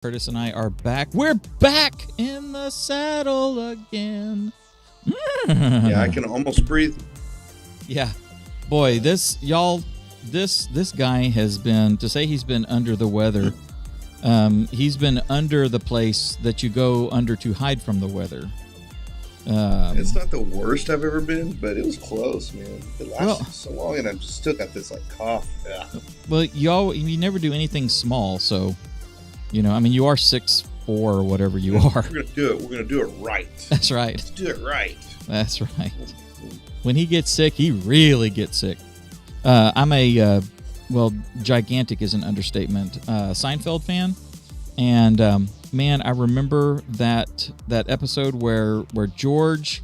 Curtis and I are back. We're back in the saddle again. Yeah, I can almost breathe. Yeah. Boy, this guy has been, to say he's been under the weather, he's been under the place that you go under to hide from the weather. It's not the worst I've ever been, but it was close, man. It lasted so long, and I've still got this cough. Yeah. Well, you never do anything small, so you you are 6'4" or whatever you are. We're gonna do it. We're gonna do it right. That's right. Let's do it right. That's right. When he gets sick, he really gets sick. I'm a gigantic is an understatement. Seinfeld fan, and man, I remember that episode where George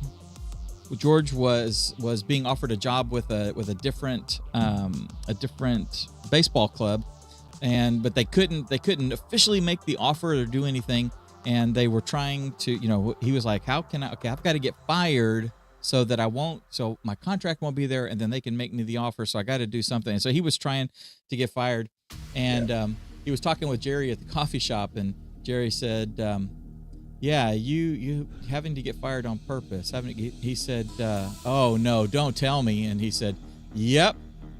was being offered a job with a different baseball club, but they couldn't officially make the offer or do anything, and they were trying to, he was like, how can I? Okay, I've got to get fired so that so my contract won't be there, and then they can make me the offer. So I got to do something. And so he was trying to get fired, and he was talking with Jerry at the coffee shop, and Jerry said, yeah, you having to get fired on purpose. He said, oh no, don't tell me. And he said, yep.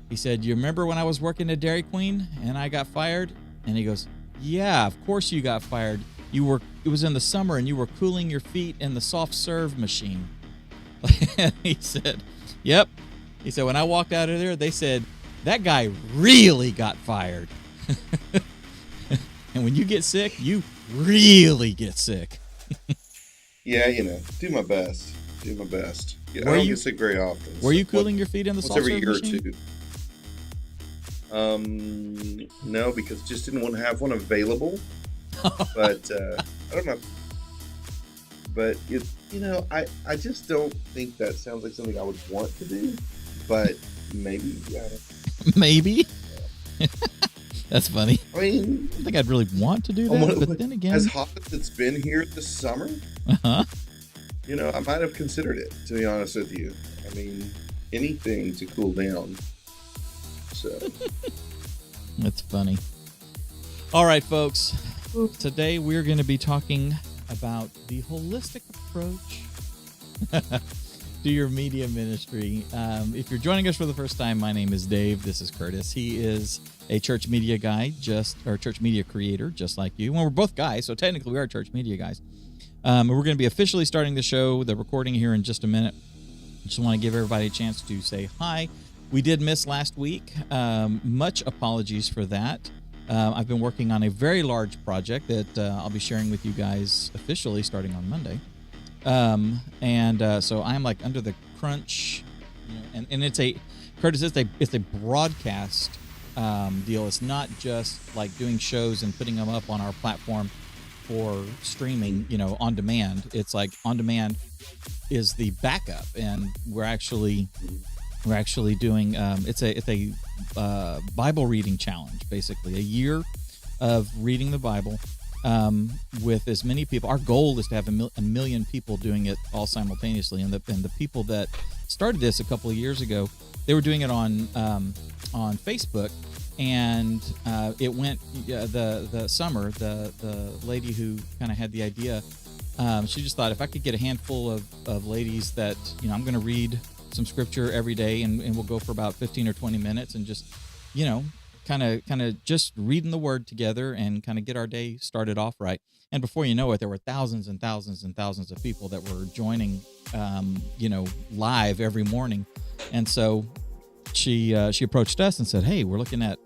He said, you remember when I was working at Dairy Queen and I got fired? And he goes, yeah, of course you got fired. It was in the summer and you were cooling your feet in the soft serve machine. And he said, yep. He said, when I walked out of there, they said, that guy really got fired. And when you get sick, you really get sick. Yeah, do my best. I don't get sick very often. Were you cooling your feet in the soft serve machine? Every year or two. No, because just didn't want to have one available. But I don't know. But I just don't think that sounds like something I would want to do. But maybe, yeah. Maybe. That's funny. I mean, I don't think I'd really want to do that, but then again, as hot as it's been here this summer, I might have considered it, to be honest with you. I mean, anything to cool down. So that's funny. All right, folks. Today we're going to be talking about the holistic approach to your media ministry. If you're joining us for the first time, my name is Dave. This is Curtis. He is a church media guy, church media creator, just like you. Well, we're both guys, so technically we are church media guys. We're going to be officially starting the show, the recording here in just a minute. Just want to give everybody a chance to say hi. We did miss last week. Much apologies for that. I've been working on a very large project that I'll be sharing with you guys officially starting on Monday. So I'm like under the crunch, and it's a broadcast deal. It's not just like doing shows and putting them up on our platform for streaming, on demand. It's like on demand is the backup, and we're actually doing it's a Bible reading challenge, basically a year of reading the Bible with as many people. Our goal is to have a million people doing it all simultaneously, and the people that started this a couple of years ago, they were doing it on Facebook, and it went the summer. The lady who kind of had the idea, she just thought, if I could get a handful of ladies that I'm going to read some scripture every day, and we'll go for about 15 or 20 minutes and just kind of just reading the word together and kind of get our day started off right. And before you know it, there were thousands and thousands and thousands of people that were joining live every morning. And so she approached us and said, hey, we're looking at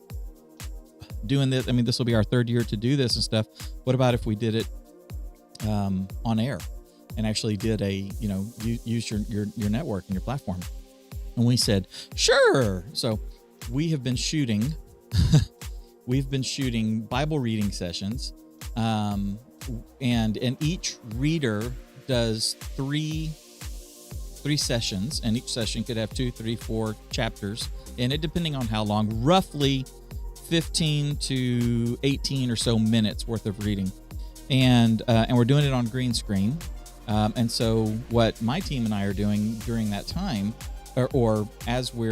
doing this. I mean, this will be our third year to do this and stuff. What about if we did it on air and actually did use your network and your platform? And we said, sure. So we have been shooting Bible reading sessions, and each reader does three sessions, and each session could have 2, 3, 4 chapters in it, depending on how long, roughly 15 to 18 or so minutes worth of reading. And we're doing it on green screen. And so what my team and I are doing during that time, or as we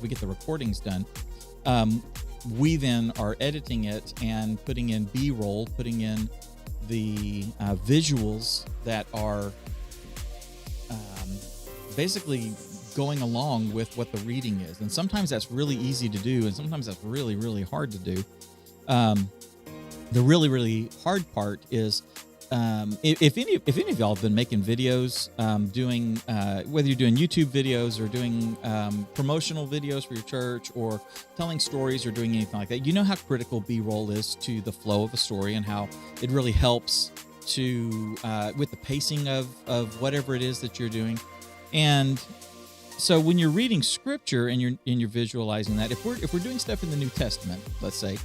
get the recordings done, we then are editing it and putting in B-roll, putting in the visuals that are basically going along with what the reading is. And sometimes that's really easy to do, and sometimes that's really, really hard to do. The really, really hard part is if any of y'all have been making videos, doing whether you're doing YouTube videos or doing promotional videos for your church or telling stories or doing anything like that, you know how critical B-roll is to the flow of a story and how it really helps to with the pacing of whatever it is that you're doing. And so when you're reading scripture and you're visualizing that, if we're doing stuff in the New Testament, let's say,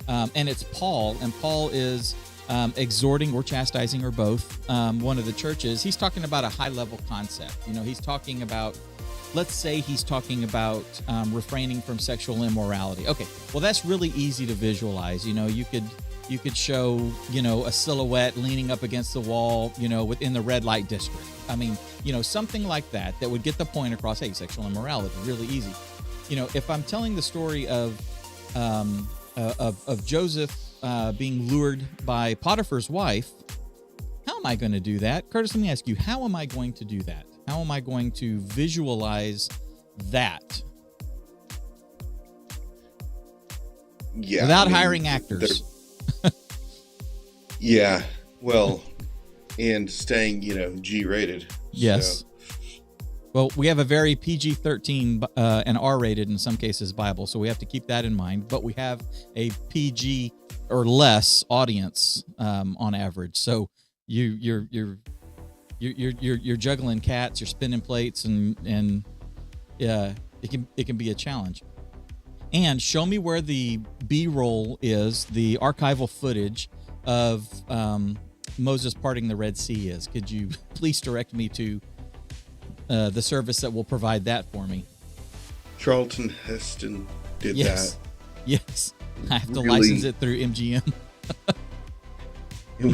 and it's Paul, and Paul is exhorting or chastising or both one of the churches, he's talking about a high level concept. He's talking about, let's say he's talking about refraining from sexual immorality. Okay, well, that's really easy to visualize. You could show, a silhouette leaning up against the wall, within the red light district. I mean, something like that would get the point across. Hey, sexual immorality, really easy. If I'm telling the story of Joseph being lured by Potiphar's wife, how am I going to do that? Curtis, let me ask you, how am I going to do that? How am I going to visualize that? Yeah, without hiring actors. Yeah, well, and staying, G-rated. Yes. So. Well, we have a very PG-13 and R-rated in some cases Bible, so we have to keep that in mind. But we have a PG or less audience on average. So you're juggling cats, you're spinning plates, and it can be a challenge. And show me where the B-roll is, the archival footage of Moses parting the Red Sea is. Could you please direct me to the service that will provide that for me? Charlton Heston did that. Yes. I have to license it through MGM. It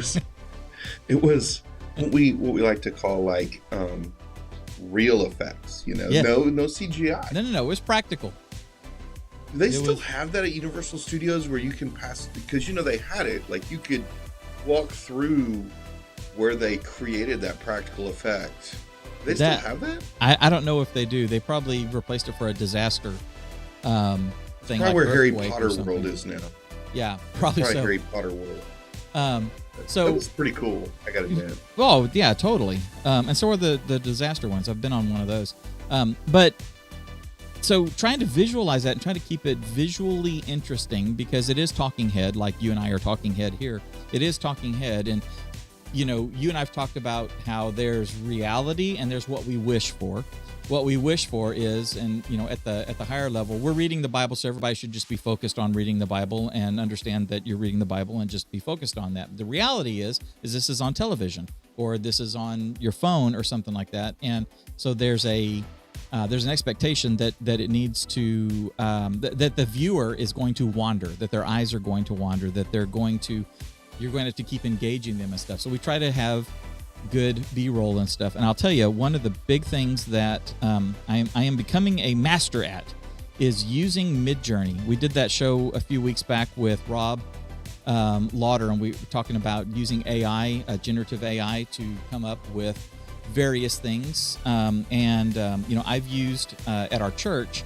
was what we like to call like real effects, no CGI. No, it was practical. Do they still have that at Universal Studios where you can pass, because they had it, like you could walk through where they created that practical effect. Do they still have that? I don't know if they do. They probably replaced it for a disaster thing. Probably like where Harry Earthquake Potter World is now. Yeah, probably so. Harry Potter World. So that was pretty cool, I gotta admit. Oh yeah, totally. And so are the disaster ones. I've been on one of those. But so trying to visualize that and trying to keep it visually interesting, because it is talking head, like you and I are talking head here. It is talking head, and you and I've talked about how there's reality and there's what we wish for. What we wish for is, and at the higher level, we're reading the Bible, so everybody should just be focused on reading the Bible and understand that you're reading the Bible and just be focused on that. The reality is this is on television or this is on your phone or something like that, and so there's an expectation that it needs to that the viewer is going to wander, that their eyes are going to wander, that you're going to have to keep engaging them and stuff. So we try to have good B-roll and stuff. And I'll tell you, one of the big things that I am becoming a master at is using Midjourney. We did that show a few weeks back with Rob Lauder, and we were talking about using AI, generative AI, to come up with various things. I've used at our church,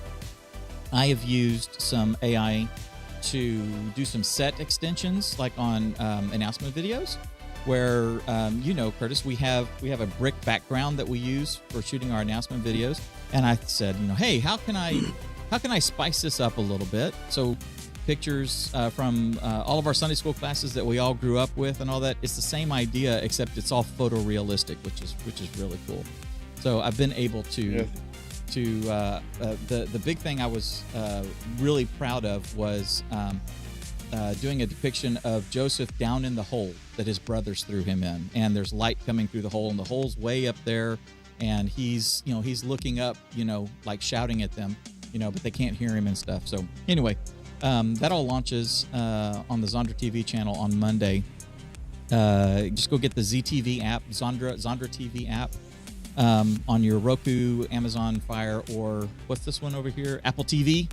I have used some AI to do some set extensions, like on announcement videos, where Curtis, we have a brick background that we use for shooting our announcement videos, and I said, hey, how can I spice this up a little bit? So pictures from all of our Sunday school classes that we all grew up with and all that. It's the same idea, except it's all photorealistic, which is really cool. So I've been able to the big thing I was really proud of was doing a depiction of Joseph down in the hole that his brothers threw him in, and there's light coming through the hole, and the hole's way up there, and he's looking up, like shouting at them, but they can't hear him and stuff. So anyway, that all launches on the Zondra TV channel on Monday. Just go get the ZTV app, Zondra TV app, on your Roku, Amazon Fire, or what's this one over here, Apple TV,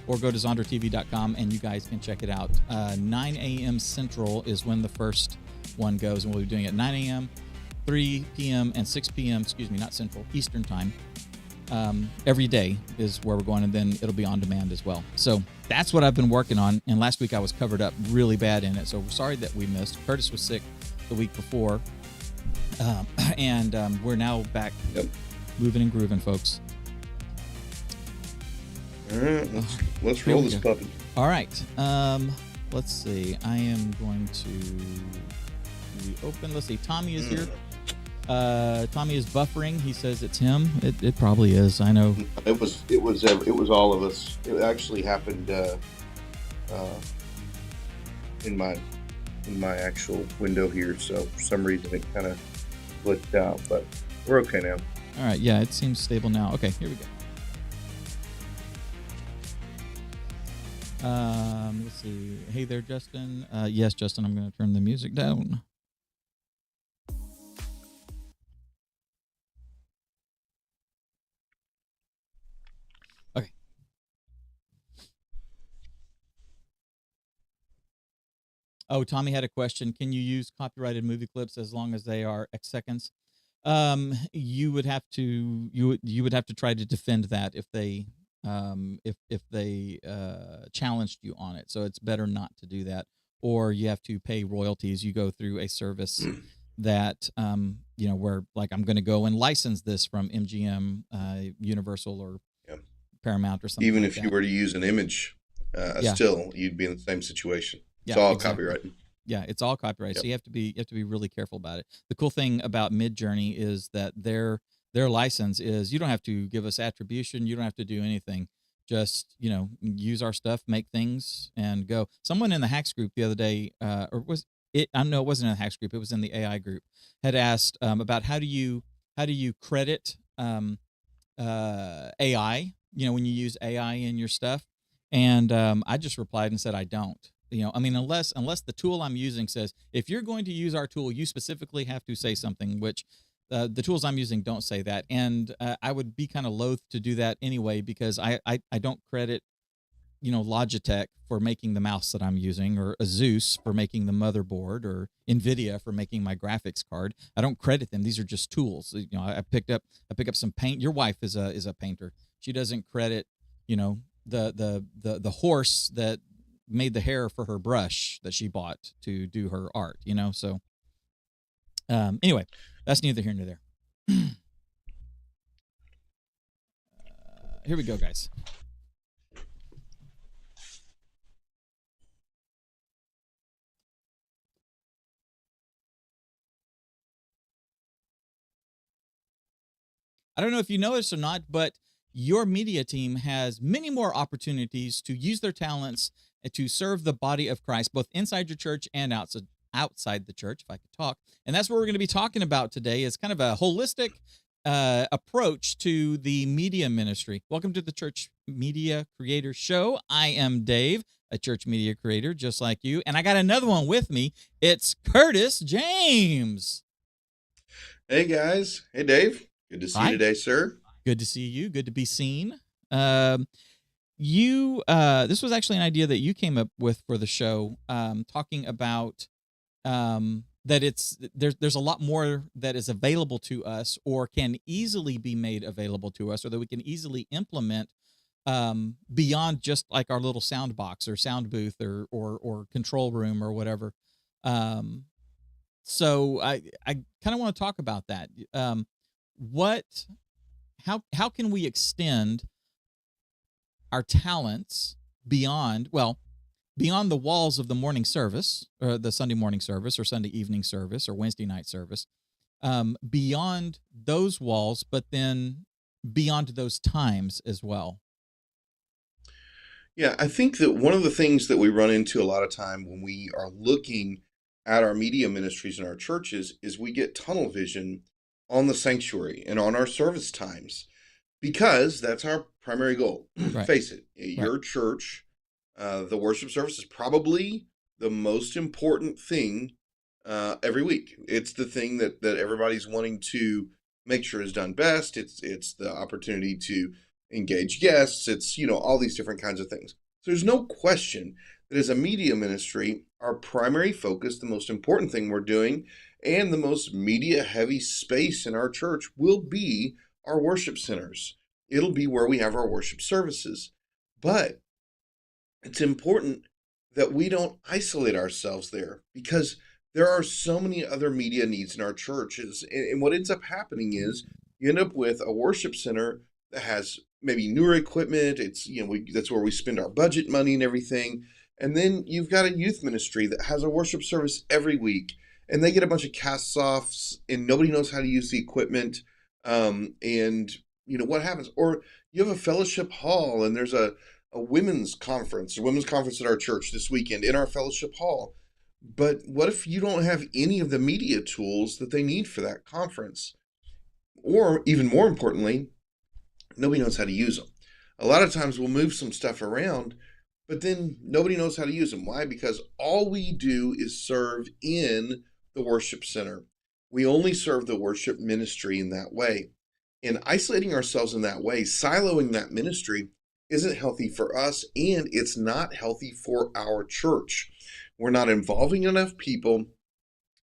or go to zondertv.com and you guys can check it out. 9 a.m. Central is when the first one goes, and we'll be doing it 9 a.m., 3 p.m., and 6 p.m., not Central, Eastern time. Every day is where we're going, and then it'll be on demand as well. So that's what I've been working on, and last week I was covered up really bad in it, so we're sorry that we missed. Curtis was sick the week before, and we're now back moving and grooving, folks. All right, let's roll this puppy. All right, let's see. I am going to reopen. Let's see. Tommy is here. Tommy is buffering. He says it's him. It probably is. I know. It was all of us. It actually happened in my actual window here. So for some reason it kind of glitched out, but we're okay now. All right. Yeah, it seems stable now. Okay, here we go. Let's see. Hey there, Justin. Yes, Justin. I'm going to turn the music down. Okay. Oh, Tommy had a question. Can you use copyrighted movie clips as long as they are X seconds? You would have to try to defend that if they challenged you on it. So it's better not to do that, or you have to pay royalties. You go through a service that where like I'm going to go and license this from MGM, Universal, or Paramount, or something. Even like if that. you were to use an image, still you'd be in the same situation. It's all copyrighted. Yeah, it's all copyrighted. Yep. So you have to be really careful about it. The cool thing about Midjourney is that their license is you don't have to give us attribution. You don't have to do anything. Just, use our stuff, make things, and go. Someone in the Hacks group the other day, or was it? I know it wasn't in the Hacks group. It was in the AI group. Had asked about how do you credit AI? When you use AI in your stuff, and I just replied and said I don't. Unless the tool I'm using says if you're going to use our tool, you specifically have to say something, which the tools I'm using don't say that, and I would be kind of loath to do that anyway because I don't credit Logitech for making the mouse that I'm using, or Asus for making the motherboard, or Nvidia for making my graphics card. I don't credit them. These are just tools. I pick up some paint. Your wife is a painter. She doesn't credit the horse that made the hair for her brush that she bought to do her art. So anyway, that's neither here nor there. Here we go, guys. I don't know if you know this or not, but your media team has many more opportunities to use their talents to serve the body of Christ, both inside your church and outside the church, if I could talk. And that's what we're going to be talking about today, is kind of a holistic approach to the media ministry. Welcome to the Church Media Creator Show. I am Dave, a church media creator just like you, and I got another one with me. It's Curtis James. Hey, guys. Hey, Dave. Good to see you today, sir. Good to see you. Good to be seen. This was actually an idea that you came up with for the show, talking about that there's a lot more that is available to us, or can easily be made available to us, or that we can easily implement beyond just like our little sound box or sound booth or control room or whatever. So I kind of want to talk about that. How can we extend our talents beyond the walls of the morning service, or the Sunday morning service, or Sunday evening service, or Wednesday night service, beyond those walls, but then beyond those times as well? Yeah, I think that one of the things that we run into a lot of time when we are looking at our media ministries in our churches is we get tunnel vision on the sanctuary and on our service times, because that's our primary goal. Right. Face it, your church, the worship service is probably the most important thing every week. It's the thing that everybody's wanting to make sure is done best. It's the opportunity to engage guests. It's, all these different kinds of things. So there's no question that as a media ministry, our primary focus, the most important thing we're doing, and the most media heavy space in our church will be our worship centers. It'll be where we have our worship services. But it's important that we don't isolate ourselves there, because there are so many other media needs in our churches. And what ends up happening is you end up with a worship center that has maybe newer equipment. It's, that's where we spend our budget money and everything. And then you've got a youth ministry that has a worship service every week, and they get a bunch of cast-offs and nobody knows how to use the equipment. And what happens? Or you have a fellowship hall and there's a women's conference at our church this weekend in our fellowship hall. But what if you don't have any of the media tools that they need for that conference? Or even more importantly, nobody knows how to use them. A lot of times we'll move some stuff around, but then nobody knows how to use them. Why? Because all we do is serve in the worship center. We only serve the worship ministry in that way. And isolating ourselves in that way, siloing that ministry, isn't healthy for us, and it's not healthy for our church. We're not involving enough people,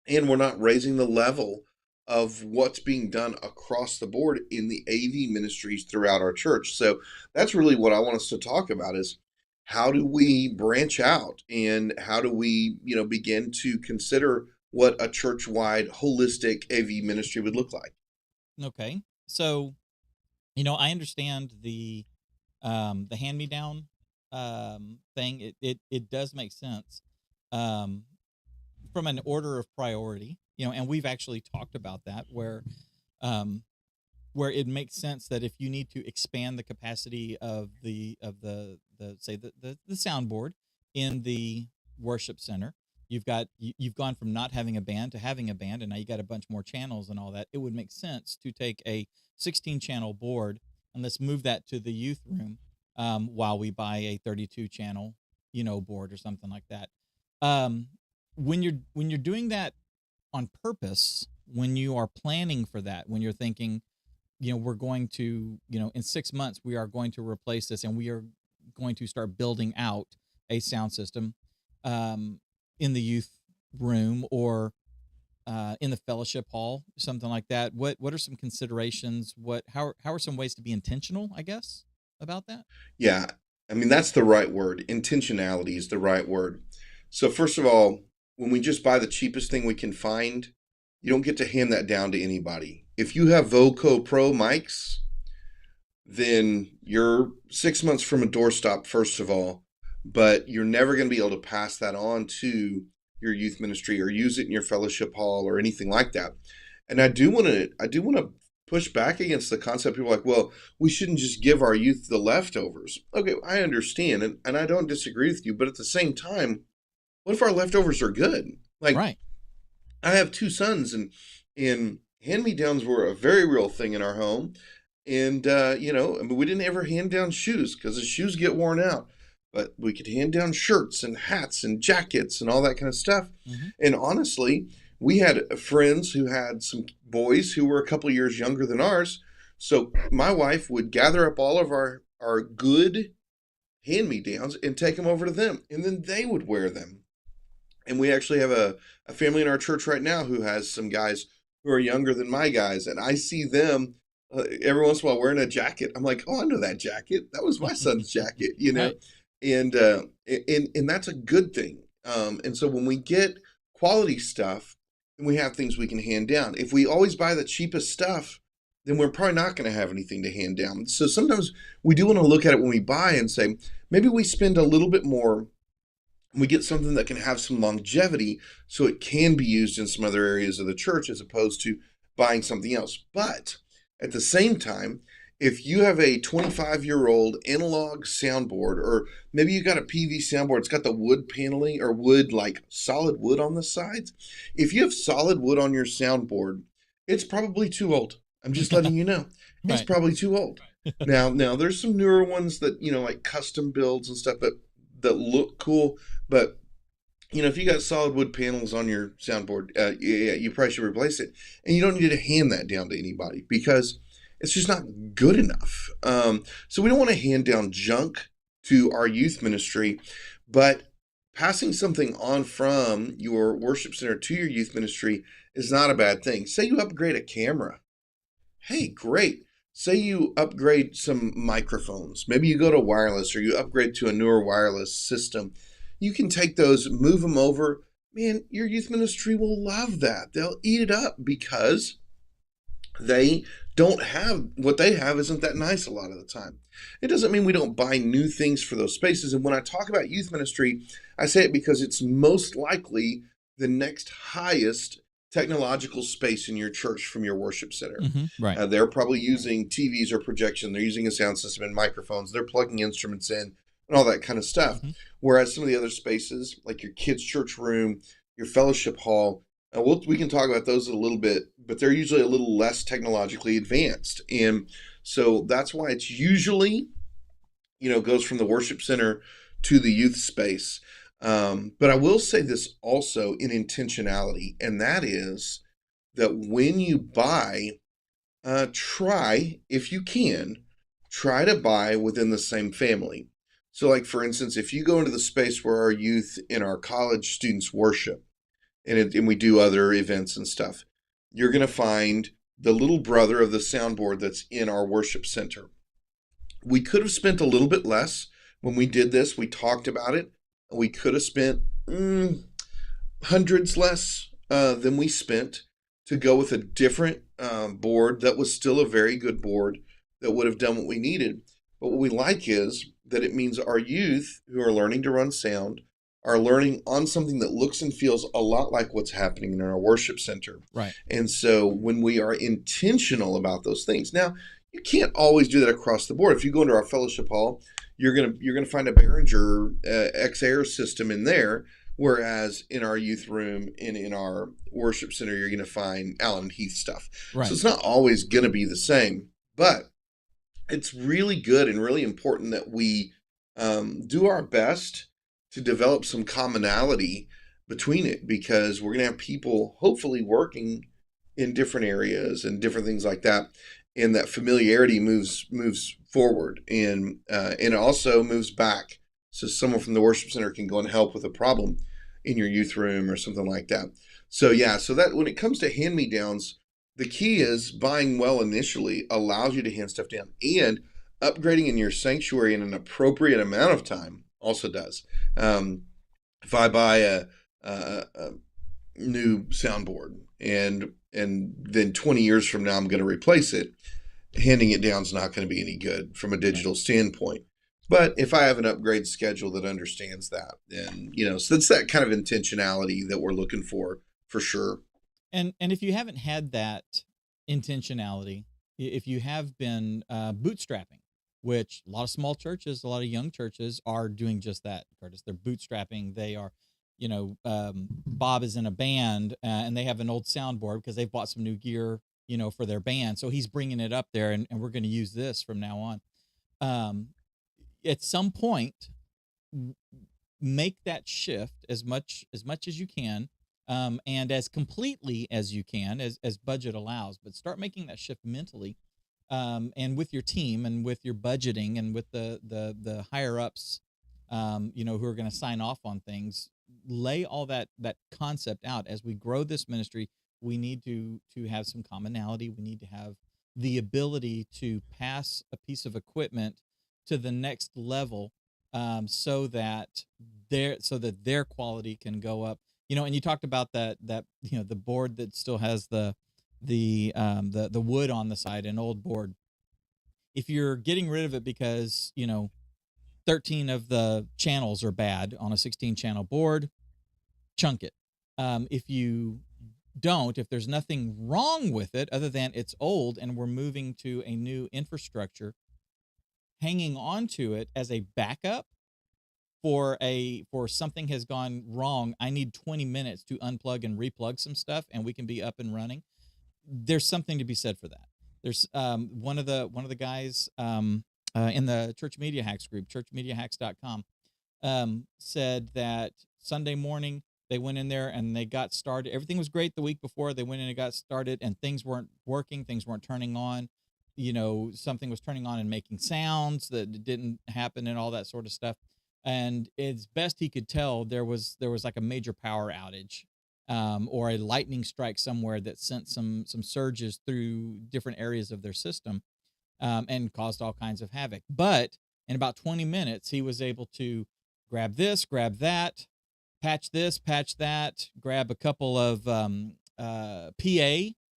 and we're not raising the level of what's being done across the board in the AV ministries throughout our church. So that's really what I want us to talk about, is how do we branch out, and how do we, begin to consider what a church-wide holistic AV ministry would look like. Okay. So, I understand the hand-me-down thing. It does make sense from an order of priority, and we've actually talked about that, where it makes sense that if you need to expand the capacity of the soundboard in the worship center, you've gone from not having a band to having a band, and now you got a bunch more channels and all that. It would make sense to take a 16-channel board and let's move that to the youth room while we buy a 32-channel, board or something like that. When you're doing that on purpose, when you are planning for that, when you're thinking, we're going to, in 6 months, we are going to replace this and we are going to start building out a sound system in the youth room or in the fellowship hall, something like that. What are some considerations? How are some ways to be intentional, I guess, about that? Yeah, I mean, that's the right word. Intentionality is the right word. So first of all, when we just buy the cheapest thing we can find, you don't get to hand that down to anybody. If you have Voco Pro mics, then you're 6 months from a doorstop, first of all, but you're never going to be able to pass that on to your youth ministry or use it in your fellowship hall or anything like that. And I do want to push back against the concept. People are like, well, we shouldn't just give our youth the leftovers. Okay, I understand, and I don't disagree with you, but at the same time, what if our leftovers are good? Like, right. I have 2 sons, and hand-me-downs were a very real thing in our home. And, we didn't ever hand down shoes because the shoes get worn out. But we could hand down shirts and hats and jackets and all that kind of stuff. Mm-hmm. And honestly, we had friends who had some boys who were a couple of years younger than ours. So my wife would gather up all of our good hand-me-downs and take them over to them. And then they would wear them. And we actually have a family in our church right now who has some guys who are younger than my guys. And I see them every once in a while wearing a jacket. I'm like, oh, I know that jacket. That was my son's jacket, Right. And that's a good thing. And so when we get quality stuff, then we have things we can hand down. If we always buy the cheapest stuff, then we're probably not going to have anything to hand down. So sometimes we do want to look at it when we buy and say, maybe we spend a little bit more and we get something that can have some longevity so it can be used in some other areas of the church as opposed to buying something else. But at the same time, if you have a 25-year-old analog soundboard, or maybe you got a PV soundboard, it's got the wood paneling or wood, like solid wood on the sides. If you have solid wood on your soundboard, it's probably too old. I'm just letting you know. It's Right. probably too old. Now there's some newer ones that, like custom builds and stuff that look cool. But, if you got solid wood panels on your soundboard, you probably should replace it. And you don't need to hand that down to anybody, because it's just not good enough. So we don't want to hand down junk to our youth ministry, but passing something on from your worship center to your youth ministry is not a bad thing. Say you upgrade a camera. Hey, great. Say you upgrade some microphones. Maybe you go to wireless or you upgrade to a newer wireless system. You can take those, move them over. Man, your youth ministry will love that. They'll eat it up because they don't have what they have isn't that nice a lot of the time. It doesn't mean we don't buy new things for those spaces. And when I talk about youth ministry, I say it because it's most likely the next highest technological space in your church from your worship center. Right. They're probably using TVs or projection. They're using a sound system and microphones. They're plugging instruments in and all that kind of stuff. Whereas some of the other spaces, like your kids' church room, your fellowship hall, we can talk about those a little bit, but they're usually a little less technologically advanced. And so that's why it's usually, goes from the worship center to the youth space. But I will say this also in intentionality, and that is that when you buy, try, if you can, try to buy within the same family. So like, for instance, if you go into the space where our youth and our college students worship, and we do other events and stuff, you're going to find the little brother of the soundboard that's in our worship center. We could have spent a little bit less when we did this. We talked about it. We could have spent hundreds less than we spent to go with a different board that was still a very good board that would have done what we needed. But what we like is that it means our youth who are learning to run sound are learning on something that looks and feels a lot like what's happening in our worship center. Right. And so when we are intentional about those things, now you can't always do that across the board. If you go into our fellowship hall, you're gonna find a Behringer X-Air system in there, whereas in our youth room and in our worship center, you're gonna find Allen Heath stuff. Right. So it's not always gonna be the same, but it's really good and really important that we do our best to develop some commonality between it, because we're going to have people hopefully working in different areas and different things like that. And that familiarity moves forward and it also moves back. So someone from the worship center can go and help with a problem in your youth room or something like that. So yeah, so that when it comes to hand-me-downs, the key is buying well initially allows you to hand stuff down, and upgrading in your sanctuary in an appropriate amount of time also does. If I buy a new soundboard and then 20 years from now I'm going to replace it, handing it down is not going to be any good from a digital standpoint. But if I have an upgrade schedule that understands that, then so it's that kind of intentionality that we're looking for sure. And if you haven't had that intentionality, if you have been bootstrapping, which a lot of small churches, a lot of young churches are doing just that, Curtis. They're bootstrapping. They are, Bob is in a band and they have an old soundboard because they've bought some new gear, for their band. So he's bringing it up there and we're going to use this from now on. At some point, make that shift as much as you can, and as completely as you can, as budget allows. But start making that shift mentally. And with your team and with your budgeting and with the higher ups, who are going to sign off on things, lay all that concept out. As we grow this ministry, we need to have some commonality. We need to have the ability to pass a piece of equipment to the next level, so that their quality can go up. And you talked about that the board that still has the wood on the side, an old board. If you're getting rid of it because 13 of the channels are bad on a 16 channel board, chunk it. If you don't, if there's nothing wrong with it other than it's old and we're moving to a new infrastructure, hanging on to it as a backup for something has gone wrong, I need 20 minutes to unplug and replug some stuff and we can be up and running. There's something to be said for that. There's one of the guys in the Church Media Hacks group, churchmediahacks.com, said that Sunday morning they went in there and they got started. Everything was great the week before. They went in and got started and things weren't working. Things weren't turning on. something was turning on and making sounds that didn't happen and all that sort of stuff. And as best he could tell, there was like a major power outage, or a lightning strike somewhere that sent some surges through different areas of their system, and caused all kinds of havoc. But in about 20 minutes, he was able to grab this, grab that, patch this, patch that, grab a couple of PA,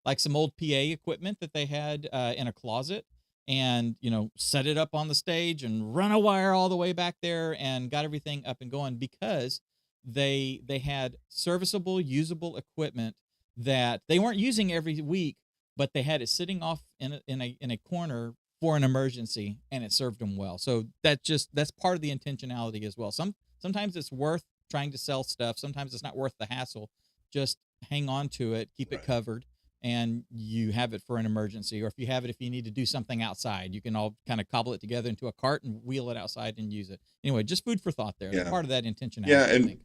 like some old PA equipment that they had in a closet, and set it up on the stage and run a wire all the way back there and got everything up and going, because they had serviceable, usable equipment that they weren't using every week, but they had it sitting off in a corner for an emergency, and it served them well. So that's part of the intentionality as well. Sometimes it's worth trying to sell stuff. Sometimes it's not worth the hassle. Just hang on to it, keep it covered, and you have it for an emergency. Or if you need to do something outside, you can all kind of cobble it together into a cart and wheel it outside and use it. Anyway, just food for thought there. Yeah. Part of that intentionality. Yeah, I and think.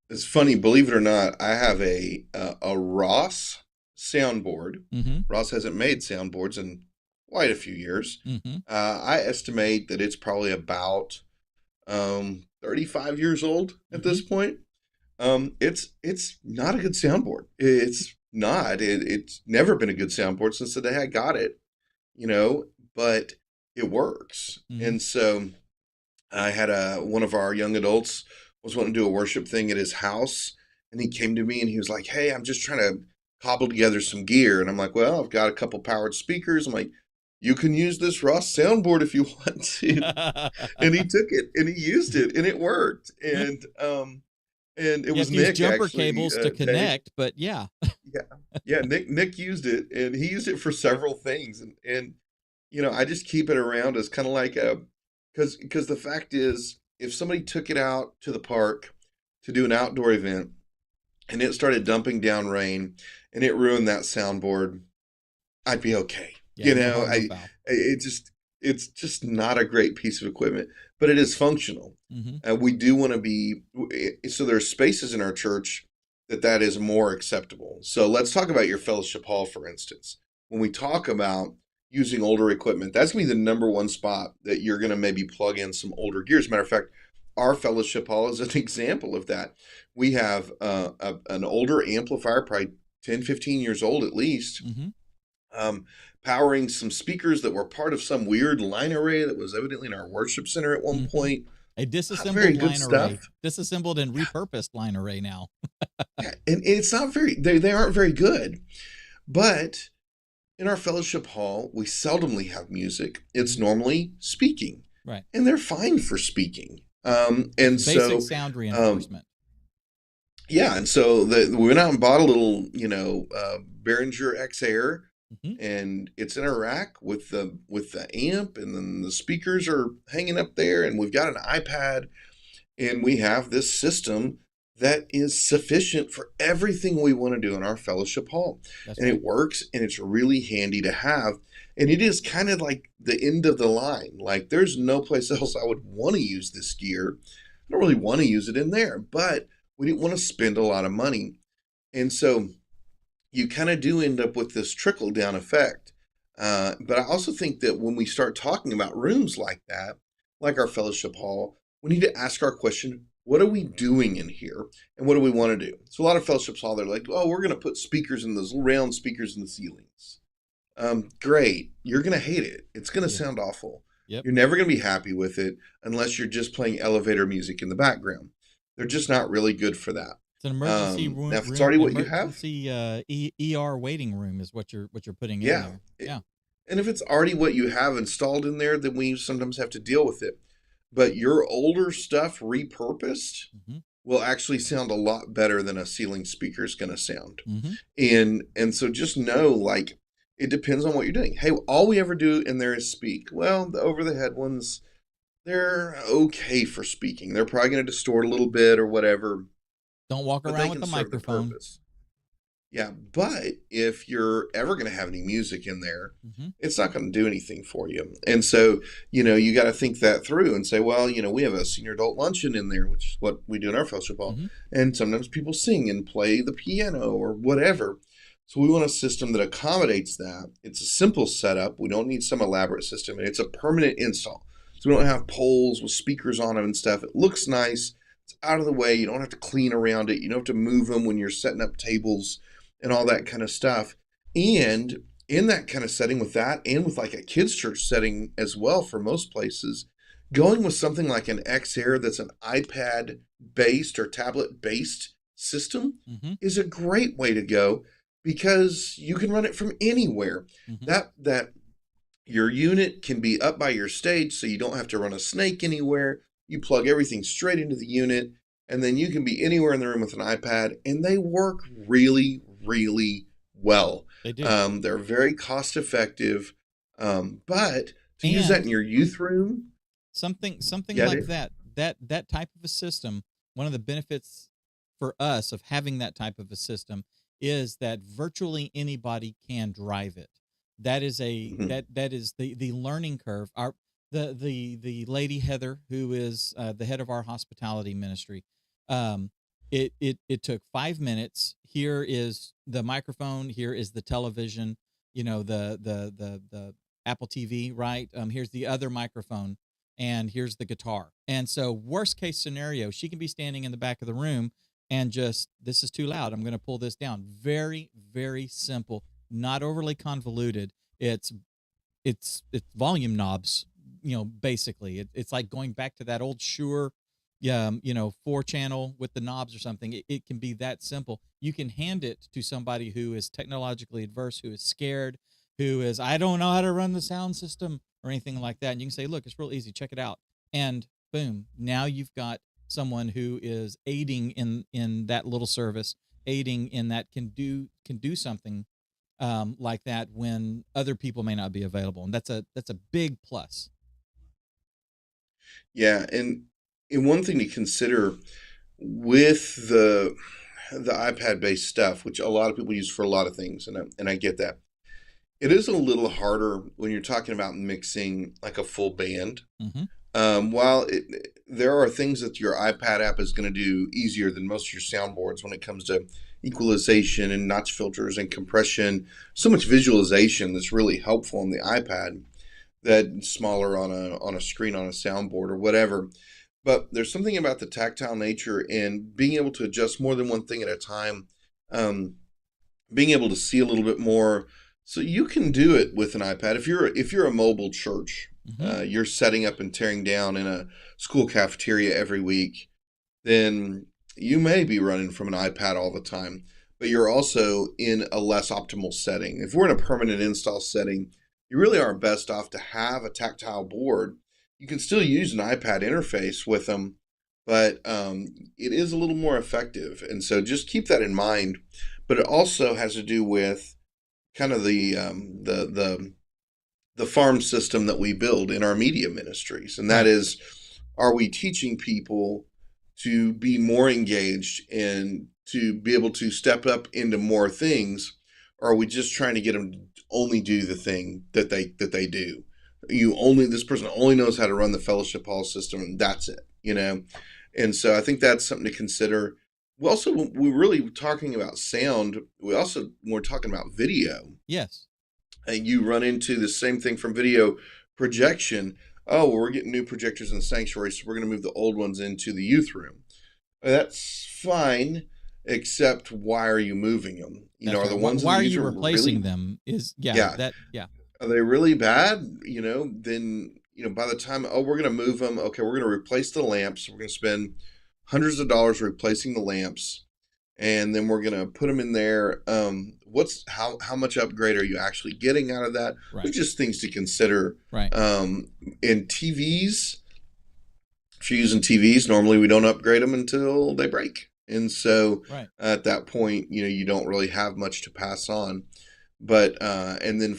it's funny, believe it or not, I have a Ross soundboard. Mm-hmm. Ross hasn't made soundboards in quite a few years. Mm-hmm. I estimate that it's probably about 35 years old at this point. It's not a good soundboard. It's not. It's never been a good soundboard since the day I got it, but it works. Mm-hmm. And so I had one of our young adults was wanting to do a worship thing at his house, and he came to me and he was like, "Hey, I'm just trying to cobble together some gear." And I'm like, "Well, I've got a couple powered speakers." I'm like, "You can use this Ross soundboard if you want to." And he took it and he used it and it worked. And it was Nick, jumper actually, cables to connect, but yeah. Yeah. Nick used it, and he used it for several things. And I just keep it around as kind of like because the fact is, if somebody took it out to the park to do an outdoor event and it started dumping down rain and it ruined that soundboard, I'd be okay. It's just not a great piece of equipment, but it is functional. Mm-hmm. We do want to be, so there's spaces in our church that is more acceptable. So let's talk about your fellowship hall, for instance. When we talk about using older equipment, that's going to be the number one spot that you're going to maybe plug in some older gear. As a matter of fact, our fellowship hall is an example of that. We have an older amplifier, probably 10, 15 years old at least, powering some speakers that were part of some weird line array that was evidently in our worship center at one point. A disassembled line array. Disassembled and repurposed line array now. Yeah, and it's not they aren't very good. But in our fellowship hall, we seldomly have music. It's normally speaking. Right. And they're fine for speaking. And basic sound reinforcement. Yeah, and so we went out and bought a little, Behringer X-Air, and it's in a rack with the amp, and then the speakers are hanging up there, and we've got an iPad, and we have this system that is sufficient for everything we want to do in our fellowship hall. That's right. It works, and it's really handy to have. And it is kind of like the end of the line. Like, there's no place else I would want to use this gear. I don't really want to use it in there, but we didn't want to spend a lot of money. And so you kind of do end up with this trickle-down effect. But I also think that when we start talking about rooms like that, like our fellowship hall, we need to ask our question, what are we doing in here? And what do we want to do? So a lot of fellowships hall, they're like, oh, we're going to put speakers in those round speakers in the ceilings. Great. You're going to hate it. It's going to sound awful. Yep. You're never going to be happy with it unless you're just playing elevator music in the background. They're just not really good for that. It's an emergency room. Now, if it's already what you have, ER waiting room is what you're putting in there. Yeah. And if it's already what you have installed in there, then we sometimes have to deal with it. But your older stuff repurposed will actually sound a lot better than a ceiling speaker is going to sound. And so just know, like, it depends on what you're doing. Hey, all we ever do in there is speak. Well, the over-the-head ones, they're okay for speaking. They're probably going to distort a little bit or whatever. Don't walk around with the microphone. Yeah, but if you're ever going to have any music in there, it's not going to do anything for you. And so, you got to think that through and say, well, we have a senior adult luncheon in there, which is what we do in our fellowship hall. And sometimes people sing and play the piano or whatever. So we want a system that accommodates that. It's a simple setup. We don't need some elaborate system, and it's a permanent install. So we don't have poles with speakers on them and stuff. It looks nice. It's out of the way. You don't have to clean around it. You don't have to move them when you're setting up tables and all that kind of stuff. And in that kind of setting with that, and with like a kids' church setting as well for most places, going with something like an X-Air that's an iPad based or tablet based system Mm-hmm. is a great way to go, because you can run it from anywhere. Mm-hmm. That your unit can be up by your stage, so you don't have to run a snake anywhere. You plug everything straight into the unit, and then you can be anywhere in the room with an iPad, and they work really, really well. They do. They're very cost effective, but to use that in your youth room, something yeah, like that type of a system, one of the benefits for us of having that type of a system is that virtually anybody can drive it. That is that is the learning curve. The lady Heather, who is the head of our hospitality ministry, it took 5 minutes. Here is the microphone. Here is the television. The Apple TV, right? Here's the other microphone, and here's the guitar. And so, worst case scenario, she can be standing in the back of the room and just, this is too loud, I'm going to pull this down. Very, very simple, not overly convoluted. It's volume knobs, basically. It's like going back to that old Shure, 4-channel with the knobs or something. It can be that simple. You can hand it to somebody who is technologically adverse, who is scared, who is, I don't know how to run the sound system or anything like that. And you can say, look, it's real easy. Check it out. And boom, now you've got someone who is aiding in that little service, aiding in that can do something like that when other people may not be available. And that's a big plus. Yeah, and one thing to consider with the iPad based stuff, which a lot of people use for a lot of things, and I get that. It is a little harder when you're talking about mixing like a full band. Mm-hmm. While there are things that your iPad app is going to do easier than most of your soundboards when it comes to equalization and notch filters and compression, so much visualization that's really helpful on the iPad that's smaller on a screen on a soundboard or whatever. But there's something about the tactile nature and being able to adjust more than one thing at a time, being able to see a little bit more. So you can do it with an iPad. If you're a mobile church, Mm-hmm. You're setting up and tearing down in a school cafeteria every week, then you may be running from an iPad all the time, but you're also in a less optimal setting. If we're in a permanent install setting, you really are best off to have a tactile board. You can still use an iPad interface with them, but it is a little more effective. And so just keep that in mind. But it also has to do with kind of the farm system that we build in our media ministries. And that is, are we teaching people to be more engaged and to be able to step up into more things? Or are we just trying to get them to only do the thing that they do? This person only knows how to run the fellowship hall system, and that's it, And so I think that's something to consider. We're really talking about sound. We're talking about video. Yes. And you run into the same thing from video projection. Oh, well, we're getting new projectors in the sanctuary, so we're going to move the old ones into the youth room. That's fine, except why are you moving them? Are the ones why in are the youth you room replacing really, them? Are they really bad? Then by the time, we're going to move them. Okay, we're going to replace the lamps. We're going to spend hundreds of dollars replacing the lamps, and then we're going to put them in there. How much upgrade are you actually getting out of that? Right. There's just things to consider. Right. In TVs, if you're using TVs, normally we don't upgrade them until they break. And so at that point, you don't really have much to pass on. But and then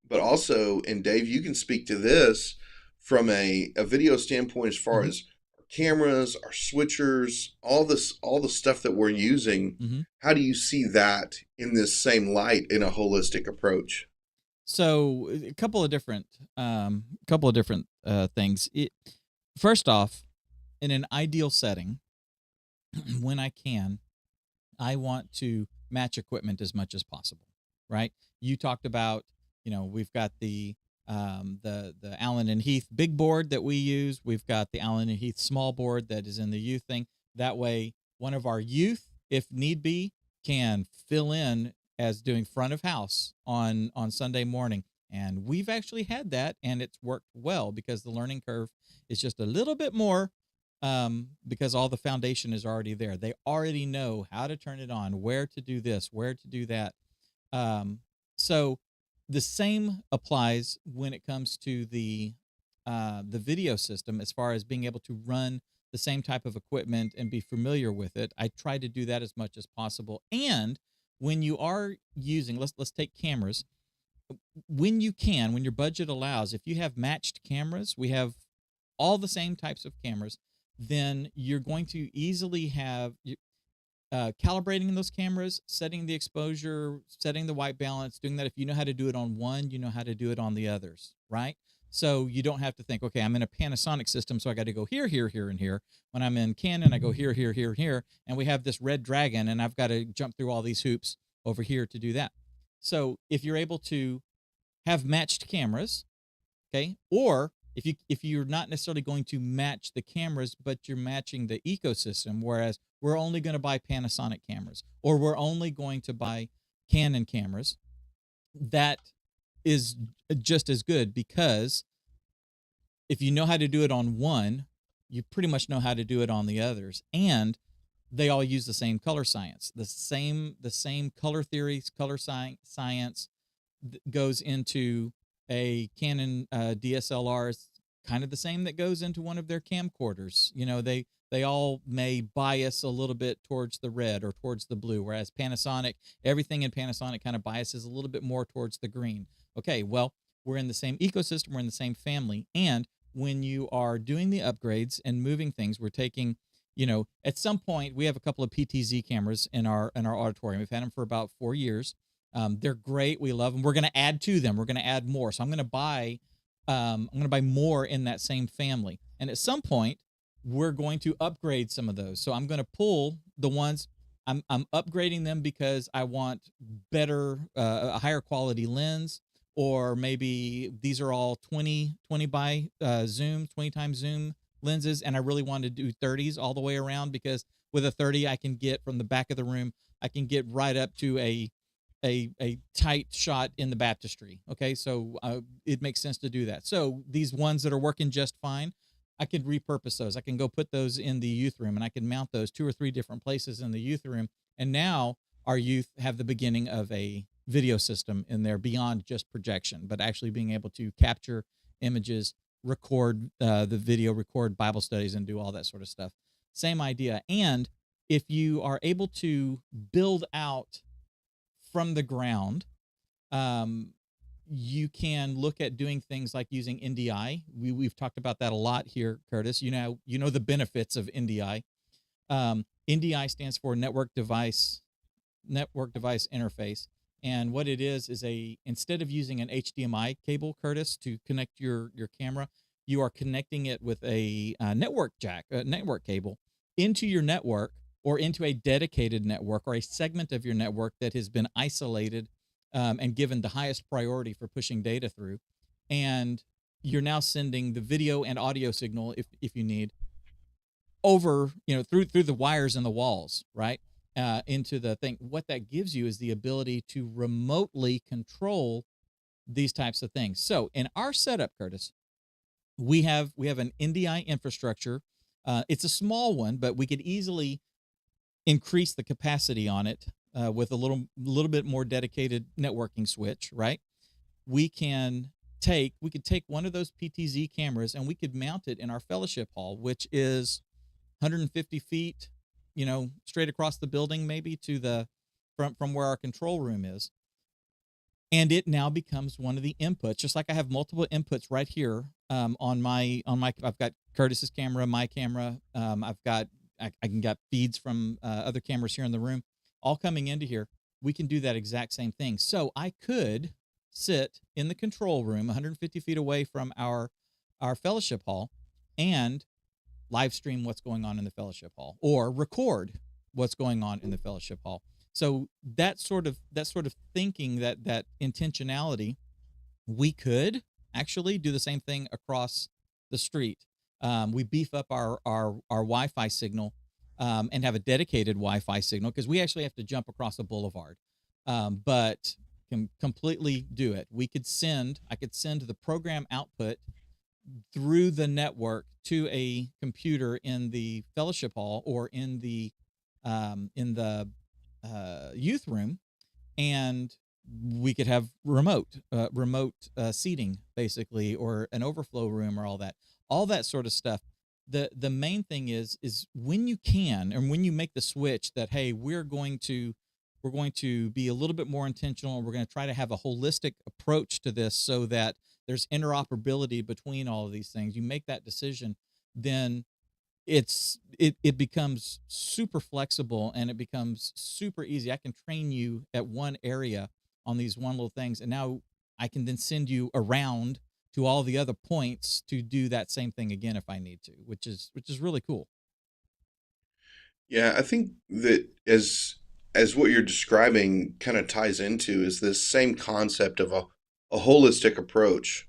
but also, and Dave, you can speak to this from a video standpoint as far as cameras, our switchers, all the stuff that we're using. Mm-hmm. How do you see that in this same light in a holistic approach? So a couple of different things. First off, in an ideal setting, when I can, I want to match equipment as much as possible, right? You talked about, we've got the Allen and Heath big board that we use. We've got the Allen and Heath small board that is in the youth thing. That way, one of our youth, if need be, can fill in as doing front of house on Sunday morning. And we've actually had that, and it's worked well because the learning curve is just a little bit more, because all the foundation is already there. They already know how to turn it on, where to do this, where to do that. So the same applies when it comes to the video system, as far as being able to run the same type of equipment and be familiar with it. I try to do that as much as possible. And when you are using, let's take cameras. When you can, when your budget allows, if you have matched cameras, we have all the same types of cameras, then you're going to easily have calibrating those cameras, setting the exposure, setting the white balance, doing that. If you know how to do it on one, you know how to do it on the others, right? So you don't have to think, okay, I'm in a Panasonic system, so I got to go here, here, here, and here. When I'm in Canon, I go here, here, here, here, and we have this Red Dragon, and I've got to jump through all these hoops over here to do that. So if you're able to have matched cameras, okay, or if you're not necessarily going to match the cameras, but you're matching the ecosystem, whereas we're only going to buy Panasonic cameras, or we're only going to buy Canon cameras, that is just as good, because if you know how to do it on one, you pretty much know how to do it on the others. And they all use the same color science, the same color theories, color science goes into a Canon DSLR. Is kind of the same that goes into one of their camcorders. They all may bias a little bit towards the red or towards the blue, whereas Panasonic, everything in Panasonic kind of biases a little bit more towards the green. Okay, well, we're in the same ecosystem, we're in the same family, and when you are doing the upgrades and moving things, we're taking, at some point, we have a couple of PTZ cameras in our auditorium. We've had them for about 4 years. They're great. We love them. We're going to add to them. We're going to add more. So I'm going to buy more in that same family. And at some point, we're going to upgrade some of those. So I'm going to pull the ones. I'm upgrading them because I want better, a higher quality lens, or maybe these are all 20 by zoom, 20 times zoom lenses, and I really want to do 30s all the way around, because with a 30, I can get from the back of the room, I can get right up to a tight shot in the baptistry. Okay, so it makes sense to do that. So these ones that are working just fine, I could repurpose those. I can go put those in the youth room, and I can mount those 2 or 3 different places in the youth room. And now our youth have the beginning of a video system in there beyond just projection, but actually being able to capture images, record the video, record Bible studies, and do all that sort of stuff. Same idea. And if you are able to build out from the ground, you can look at doing things like using NDI. We've talked about that a lot here, Curtis. You know the benefits of NDI. NDI stands for Network Device Interface. And what it is instead of using an HDMI cable, Curtis, to connect your camera, you are connecting it with a network cable into your network, or into a dedicated network, or a segment of your network that has been isolated and given the highest priority for pushing data through. And you're now sending the video and audio signal, if you need, over, through the wires in the walls, right? Into the thing. What that gives you is the ability to remotely control these types of things. So in our setup, Curtis, we have an NDI infrastructure. It's a small one, but we could easily increase the capacity on it with a little bit more dedicated networking switch, right? We could take one of those PTZ cameras, and we could mount it in our fellowship hall, which is 150 feet, straight across the building, maybe to from where our control room is. And it now becomes one of the inputs, just like I have multiple inputs right here on my. I've got Curtis's camera, my camera. I can get feeds from other cameras here in the room, all coming into here. We can do that exact same thing. So I could sit in the control room 150 feet away from our fellowship hall and live stream what's going on in the fellowship hall, or record what's going on in the fellowship hall. So that sort of thinking, that intentionality, we could actually do the same thing across the street. We beef up our Wi-Fi signal, and have a dedicated Wi-Fi signal, because we actually have to jump across a boulevard, but can completely do it. I could send the program output through the network to a computer in the fellowship hall, or in the youth room, and we could have remote seating, basically, or an overflow room, or all that sort of stuff. The main thing is when you can, and when you make the switch that, hey, we're going to be a little bit more intentional, and we're going to try to have a holistic approach to this, so that there's interoperability between all of these things. You make that decision, then it becomes super flexible, and it becomes super easy. I can train you at one area on these one little things, and now I can then send you around to all the other points to do that same thing again if I need to, which is really cool. Yeah, I think that as what you're describing kind of ties into is this same concept of a holistic approach,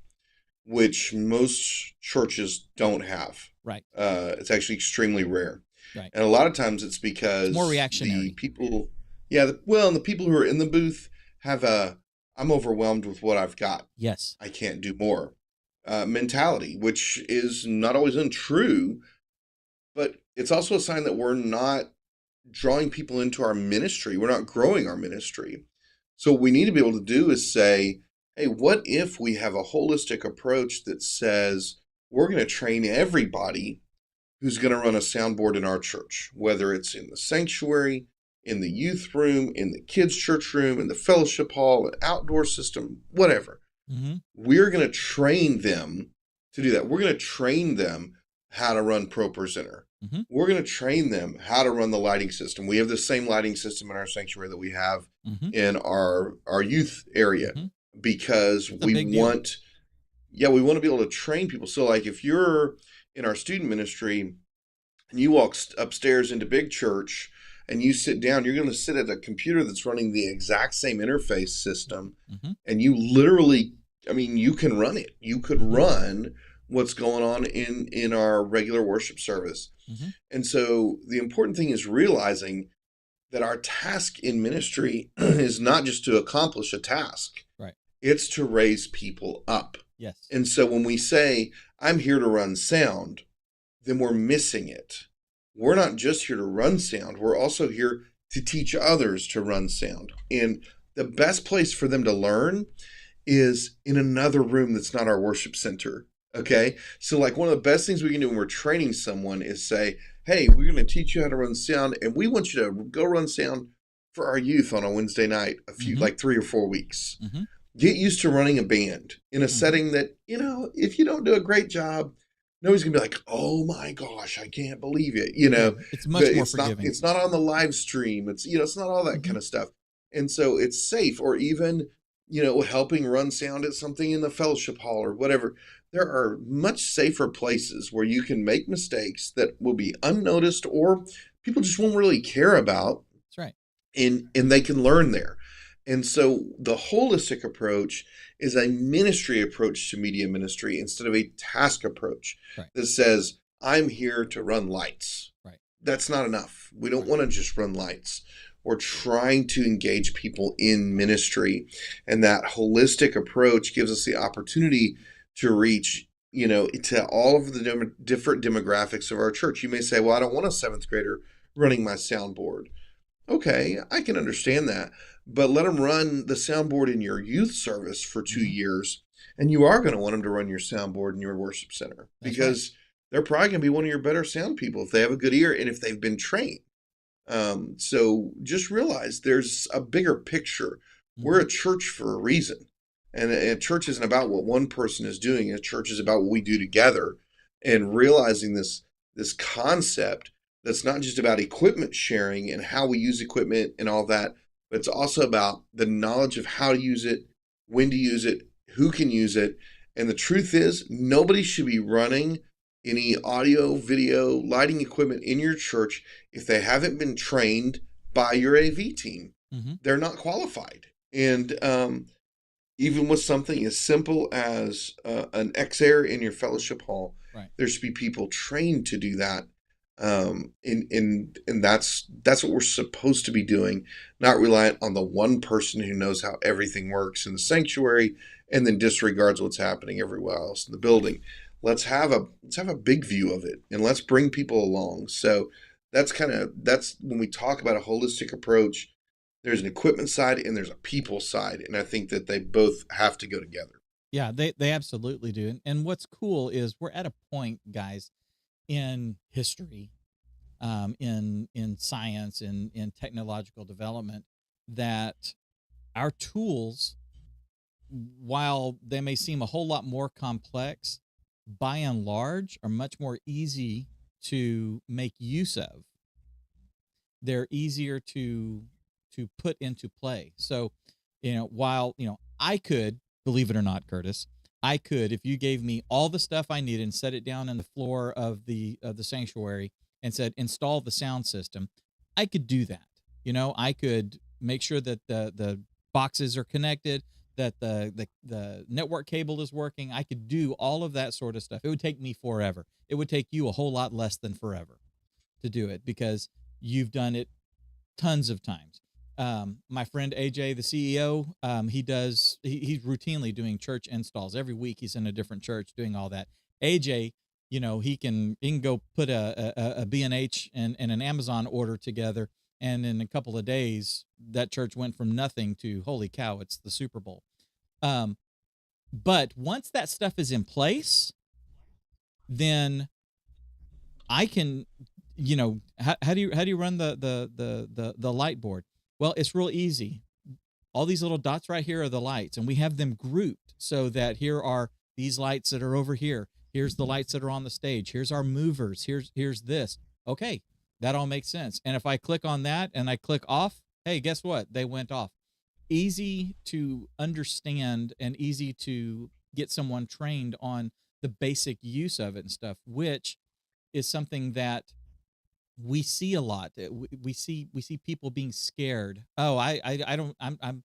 which most churches don't have. Right. It's actually extremely rare. Right. And a lot of times it's It's because more the reactionary. people, yeah, and the people who are in the booth have I'm overwhelmed with what I've got. Yes. I can't do more mentality, which is not always untrue, but it's also a sign that we're not drawing people into our ministry. We're not growing our ministry. So what we need to be able to do is say, hey, what if we have a holistic approach that says we're going to train everybody who's going to run a soundboard in our church, whether it's in the sanctuary, in the youth room, in the kids' church room, in the fellowship hall, an outdoor system, whatever. Mm-hmm. We're going to train them to do that. We're going to train them how to run ProPresenter. Mm-hmm. We're going to train them how to run the lighting system. We have the same lighting system in our sanctuary that we have Mm-hmm. in our youth area, Mm-hmm. because It's a big deal. we want to be able to train people. So like if you're in our student ministry and you walk upstairs into big church and you sit down, you're going to sit at a computer that's running the exact same interface system. Mm-hmm. And you literally, you can run it. You could Mm-hmm. run what's going on in our regular worship service. Mm-hmm. And so the important thing is realizing that our task in ministry is not just to accomplish a task. Right. It's to raise people up. Yes. And so when we say, I'm here to run sound, then we're missing it. We're not just here to run sound. We're also here to teach others to run sound. And the best place for them to learn is in another room that's not our worship center. Okay. So like one of the best things we can do when we're training someone is say, hey, we're going to teach you how to run sound, and we want you to go run sound for our youth on a Wednesday night, Mm-hmm. like 3 or 4 weeks. Mm-hmm. Get used to running a band in a Mm-hmm. setting that, if you don't do a great job, nobody's going to be like, oh my gosh, I can't believe it. Yeah, it's much more It's not, forgiving. it's not on the live stream. It's not all that Mm-hmm. kind of stuff. And so it's safe. Or even, helping run sound at something in the fellowship hall or whatever. There are much safer places where you can make mistakes that will be unnoticed or people just won't really care about. That's right. And they can learn there. And so the holistic approach is a ministry approach to media ministry instead of a task approach. Right. That says, I'm here to run lights. Right. That's not enough. We don't want to just run lights. We're trying to engage people in ministry. And that holistic approach gives us the opportunity to reach, to all of the different demographics of our church. You may say, well, I don't want a 7th grader running my soundboard. Okay, I can understand that. But let them run the soundboard in your youth service for 2 Mm-hmm. years. And you are going to want them to run your soundboard in your worship center. That's Because they're probably going to be one of your better sound people if they have a good ear and if they've been trained. So just realize there's a bigger picture. Mm-hmm. We're a church for a reason. And a church isn't about what one person is doing. A church is about what we do together. And realizing this concept that's not just about equipment sharing and how we use equipment and all that, but it's also about the knowledge of how to use it, when to use it, who can use it. And the truth is, nobody should be running any audio, video, lighting equipment in your church if they haven't been trained by your AV team. Mm-hmm. They're not qualified. And even with something as simple as an X-Air in your fellowship hall, Right. there should be people trained to do that. And that's what we're supposed to be doing, not reliant on the one person who knows how everything works in the sanctuary and then disregards what's happening everywhere else in the building. Let's have a big view of it, and let's bring people along. So that's when we talk about a holistic approach. There's an equipment side and there's a people side, and I think that they both have to go together. Yeah, they absolutely do. And what's cool is we're at a point, guys, in history, in science, in technological development, that our tools, while they may seem a whole lot more complex, by and large are much more easy to make use of. They're easier to put into play. So, while I could, believe it or not, Curtis, I could, if you gave me all the stuff I needed and set it down on the floor of the sanctuary and said install the sound system, I could do that. I could make sure that the boxes are connected, that the network cable is working. I could do all of that sort of stuff. It would take me forever. It would take you a whole lot less than forever to do it, because you've done it tons of times. My friend AJ, the CEO, he's routinely doing church installs every week. He's in a different church doing all that. AJ, he can go put a B&H and an Amazon order together, and in a couple of days that church went from nothing to, holy cow, it's the Super Bowl. But once that stuff is in place, then I can, how do you run the light board? Well, it's real easy. All these little dots right here are the lights, and we have them grouped so that here are these lights that are over here. Here's the lights that are on the stage. Here's our movers. Here's this. Okay, that all makes sense. And if I click on that and I click off, hey, guess what? They went off. Easy to understand and easy to get someone trained on the basic use of it and stuff, which is something that we see a lot. We see people being scared. Oh, I don't, I'm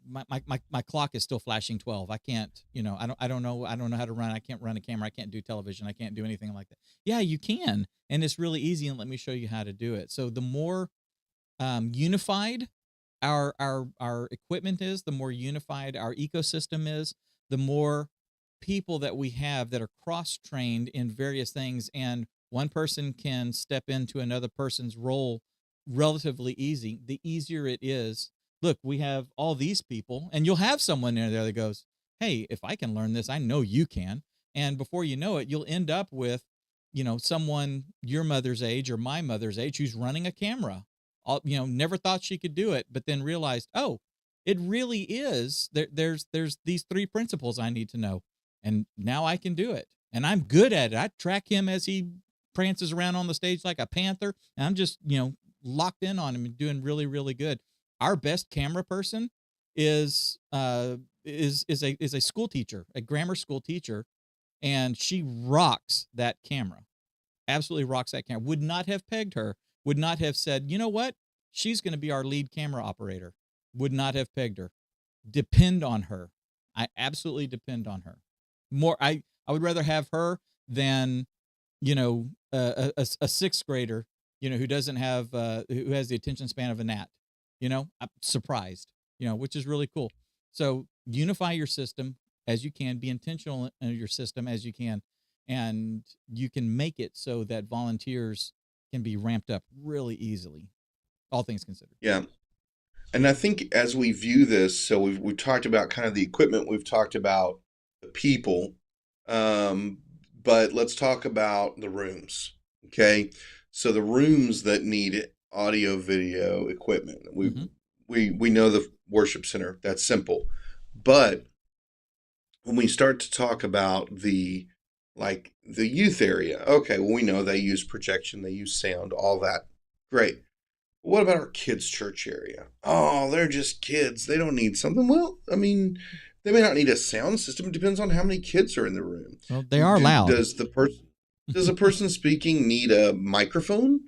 my clock is still flashing 12. I can't, I don't know how to run. I can't run a camera. I can't do television. I can't do anything like that. Yeah, you can. And it's really easy. And let me show you how to do it. So the more unified our equipment is, the more unified our ecosystem is, the more people that we have that are cross-trained in various things, and one person can step into another person's role relatively easy, the easier it is. Look, we have all these people, and you'll have someone in there that goes, hey, if I can learn this, I know you can. And before you know it, you'll end up with, someone your mother's age or my mother's age who's running a camera. Never thought she could do it, but then realized, oh, it really is. There's these three principles I need to know, and now I can do it, and I'm good at it. I track him as he prances around on the stage like a panther, and I'm just locked in on him and doing really, really good. Our best camera person is a school teacher, a grammar school teacher, and she rocks that camera. Absolutely rocks that camera. Would not have pegged her. Would not have said, you know what? She's going to be our lead camera operator. Would not have pegged her. Depend on her. I absolutely depend on her. I would rather have her than, a sixth grader, who doesn't have, who has the attention span of a gnat. I'm surprised, which is really cool. So unify your system as you can, be intentional in your system as you can, and you can make it so that volunteers can be ramped up really easily, all things considered. Yeah. And I think as we view this, so we've talked about kind of the equipment, we've talked about the people, but let's talk about the rooms. Okay. So the rooms that need audio, video equipment, we know the worship center, that's simple. But when we start to talk about the youth area, okay, well, we know they use projection, they use sound, all that. Great. What about our kids' church area? Oh, they're just kids. They don't need something. Well, I mean, they may not need a sound system. It depends on how many kids are in the room. Well, they are loud. Does the person speaking need a microphone?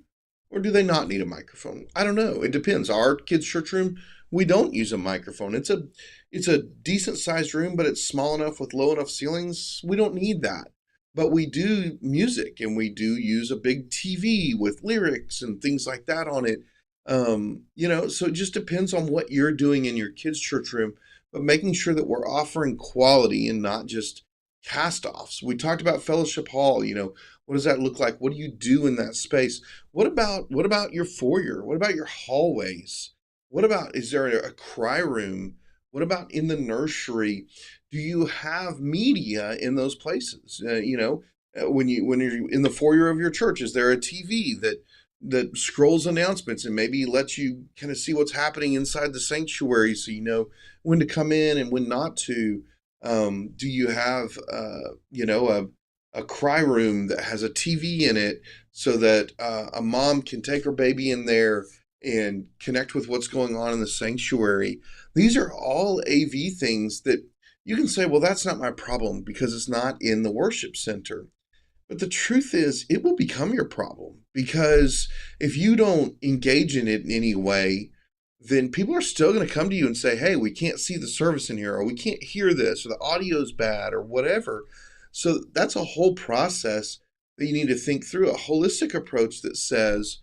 Or do they not need a microphone? I don't know. It depends. Our kids' church room, we don't use a microphone. It's a decent sized room, but it's small enough with low enough ceilings. We don't need that. But we do music, and we do use a big TV with lyrics and things like that on it. So it just depends on what you're doing in your kids' church room, but making sure that we're offering quality and not just cast offs. We talked about Fellowship Hall. What does that look like? What do you do in that space? What about your foyer? What about your hallways? What about, is there a cry room? What about in the nursery? Do you have media in those places? When you're in the foyer of your church, is there a TV that scrolls announcements and maybe lets you kind of see what's happening inside the sanctuary, so you know when to come in and when not to? Do you have a cry room that has a TV in it, so that a mom can take her baby in there and connect with what's going on in the sanctuary? These are all AV things that you can say, well, that's not my problem because it's not in the worship center. But the truth is, it will become your problem, because if you don't engage in it in any way, then people are still going to come to you and say, hey, we can't see the service in here, or we can't hear this, or the audio's bad, or whatever. So that's a whole process that you need to think through, a holistic approach that says,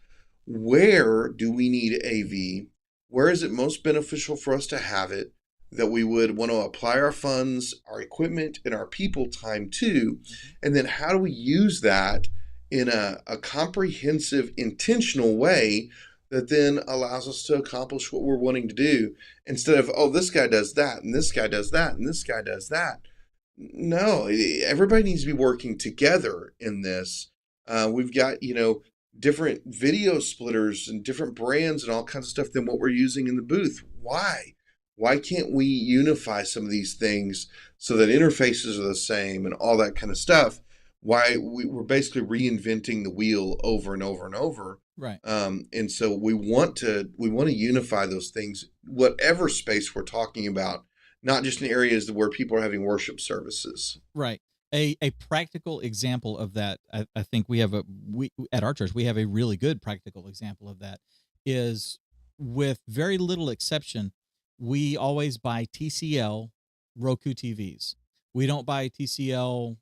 where do we need AV? Where is it most beneficial for us to have it, that we would want to apply our funds, our equipment, and our people time to? And then how do we use that in a comprehensive, intentional way that then allows us to accomplish what we're wanting to do, instead of, oh, this guy does that, and this guy does that, and this guy does that. No, everybody needs to be working together in this. We've got, different video splitters and different brands and all kinds of stuff than what we're using in the booth. Why? Why can't we unify some of these things so that interfaces are the same and all that kind of stuff? Why we're basically reinventing the wheel over and over and over. Right. And so we want to unify those things, whatever space we're talking about, not just in areas where people are having worship services. Right. A practical example of that, I think we at our church, we have a really good practical example of that, is, with very little exception, we always buy TCL Roku TVs. We don't buy TCL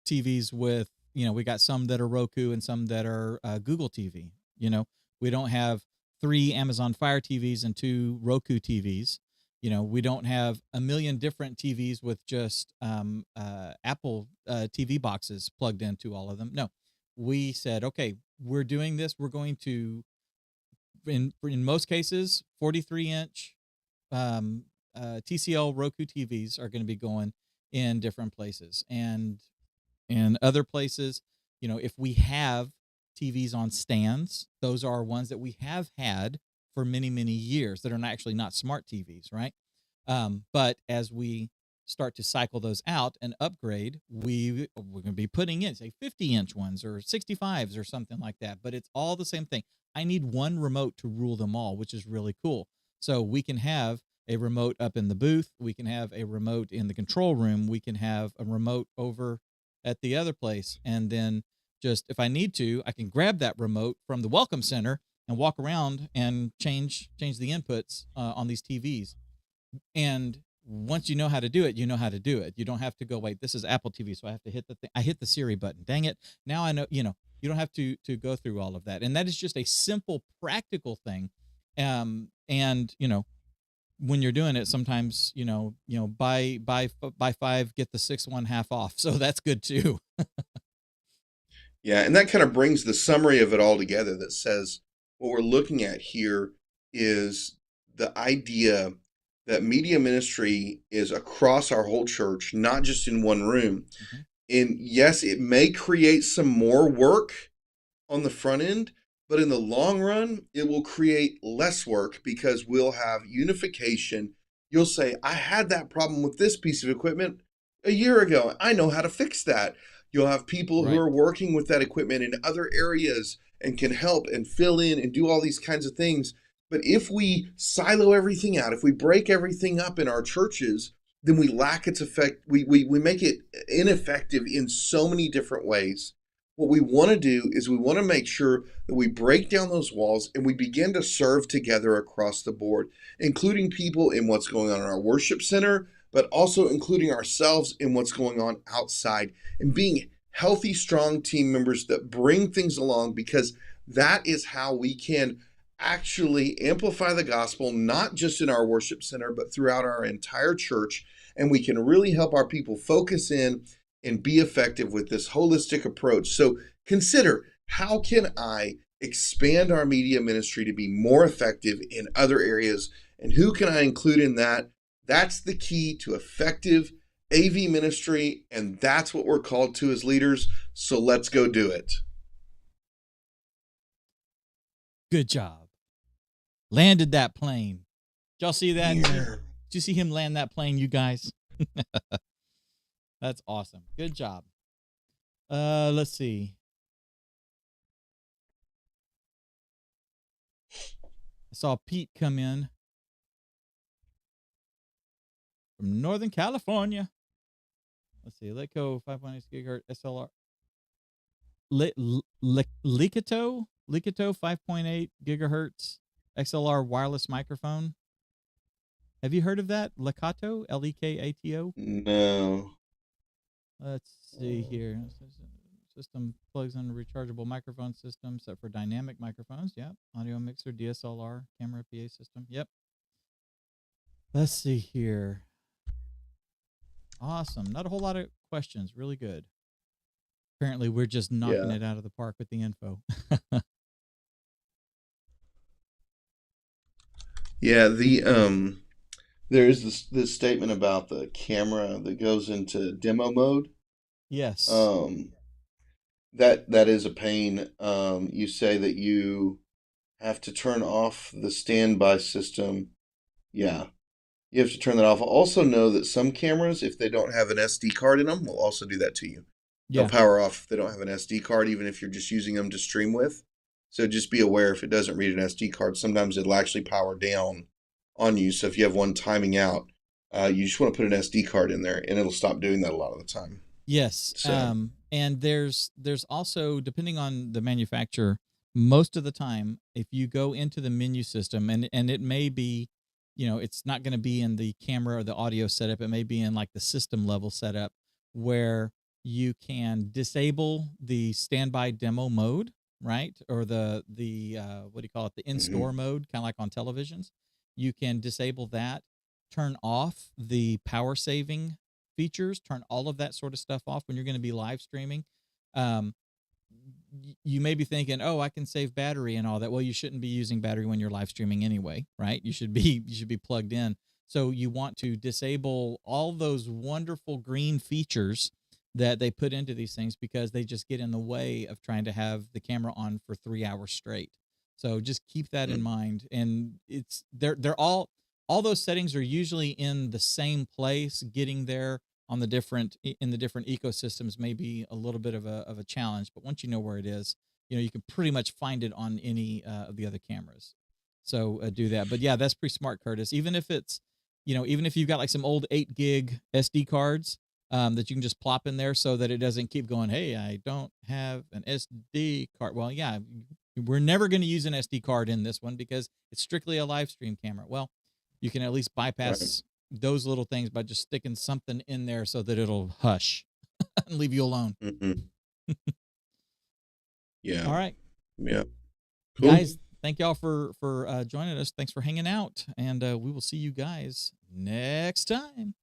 TVs with, we got some that are Roku and some that are Google TV. We don't have 3 Amazon Fire TVs and 2 Roku TVs. We don't have a million different TVs with just Apple TV boxes plugged into all of them. No, we said, okay, we're doing this. We're going to, in most cases, 43-inch TCL Roku TVs are going to be going in different places. And in other places, if we have TVs on stands, those are ones that we have had for many, many years that are actually not smart TVs, right? But as we start to cycle those out and upgrade, we're going to be putting in, say, 50-inch ones or 65s or something like that. But it's all the same thing. I need one remote to rule them all, which is really cool. So we can have a remote up in the booth. We can have a remote in the control room. We can have a remote over at the other place. And then just, if I need to, I can grab that remote from the Welcome Center and walk around and change the inputs on these TVs. And once you know how to do it, you know how to do it. You don't have to go, wait, this is Apple TV, so I have to hit the thing. I hit the Siri button. Dang it. Now I know, you don't have to go through all of that. And that is just a simple, practical thing. And, when you're doing it, sometimes, buy 5, get the 6 one half off. So that's good too. Yeah. And that kind of brings the summary of it all together, that says what we're looking at here is the idea that media ministry is across our whole church, not just in one room. Mm-hmm. And yes, it may create some more work on the front end, but in the long run, it will create less work, because we'll have unification. You'll say, I had that problem with this piece of equipment a year ago. I know how to fix that. You'll have people who are working with that equipment in other areas and can help and fill in and do all these kinds of things. But if we silo everything out, if we break everything up in our churches, then we lack its effect. We make it ineffective in so many different ways. what we want to do is we want to make sure that we break down those walls and we begin to serve together across the board, including people in what's going on in our worship center, but also including ourselves in what's going on outside, and being healthy, strong team members that bring things along, because that is how we can actually amplify the gospel, not just in our worship center, but throughout our entire church. And we can really help our people focus in and be effective with this holistic approach. So consider, how can I expand our media ministry to be more effective in other areas? And who can I include in that? That's the key to effective AV ministry. And that's what we're called to as leaders. So let's go do it. Good job. Landed that plane. Did y'all see that? Yeah. Did you see him land that plane, you guys? That's awesome. Good job. Let's see. I saw Pete come in from Northern California. Let's see. Letco 5.8 gigahertz SLR. Likato 5.8 gigahertz XLR wireless microphone. Have you heard of that? Lekato, Lekato? No. Let's see here. System plugs in a rechargeable microphone system set for dynamic microphones. Yep. Audio mixer, DSLR, camera, PA system. Yep. Let's see here. Awesome. Not a whole lot of questions. Really good. Apparently, we're just knocking it out of the park with the info. Yeah, there's this statement about the camera that goes into demo mode. Yes. That is a pain. You say that you have to turn off the standby system. Yeah, you have to turn that off. Also know that some cameras, if they don't have an SD card in them, will also do that to you. Yeah. They'll power off if they don't have an SD card, even if you're just using them to stream with. So just be aware, if it doesn't read an SD card, sometimes it'll actually power down on you. So if you have one timing out, you just want to put an SD card in there, and it'll stop doing that a lot of the time. Yes. So. And there's also, depending on the manufacturer, most of the time, if you go into the menu system, and it may be, it's not going to be in the camera or the audio setup. It may be in like the system level setup, where you can disable the standby demo mode, right? Or the what do you call it? The in-store mode, kind of like on televisions. You can disable that, turn off the power saving features, turn all of that sort of stuff off when you're going to be live streaming. You may be thinking, oh, I can save battery and all that. Well, you shouldn't be using battery when you're live streaming anyway, right? You should be plugged in. So you want to disable all those wonderful green features that they put into these things, because they just get in the way of trying to have the camera on for 3 hours straight. So just keep that in mind. And they're all those settings are usually in the same place. Getting there in the different ecosystems may be a little bit of a challenge, but once you know where it is, you can pretty much find it on any of the other cameras. So do that. But yeah, that's pretty smart, Curtis. Even if it's, even if you've got like some old 8 gig SD cards, that you can just plop in there so that it doesn't keep going, hey, I don't have an SD card. Well, yeah, we're never going to use an SD card in this one because it's strictly a live stream camera. Well, you can at least bypass those little things by just sticking something in there so that it'll hush and leave you alone. Yeah. All right. Yeah. Cool. Guys, thank y'all for joining us. Thanks for hanging out. And we will see you guys next time.